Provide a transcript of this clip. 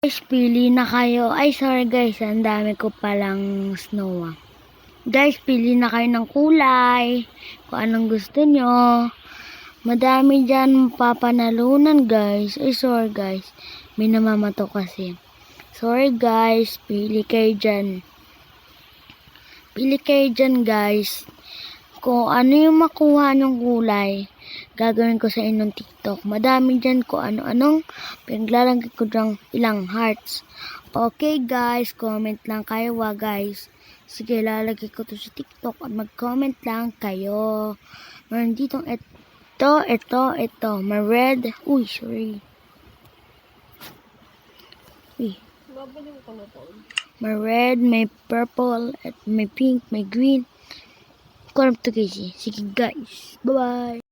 Guys, pili na kayo. Ay, sorry guys, ang dami ko palang snow. Guys, pili na kayo ng kulay. Kung anong gusto nyo. Madami dyan papanalunan guys. Ay, sorry guys. May namamato kasi. Sorry guys, pili kayo dyan. Pili kayo dyan guys. Kung ano yung makuha ng kulay, gagawin ko sa inyong TikTok. Madami dyan kung ano-anong pinaglalagay ko dyan ilang hearts. Okay guys, comment lang kayo guys. Sige, lalagay ko to sa TikTok at mag-comment lang kayo. Meron ditong ito. May red. Uy, sorry. Uy. May red, may purple, at may pink, may green. Ko alam to guys. Sige guys. Bye-bye.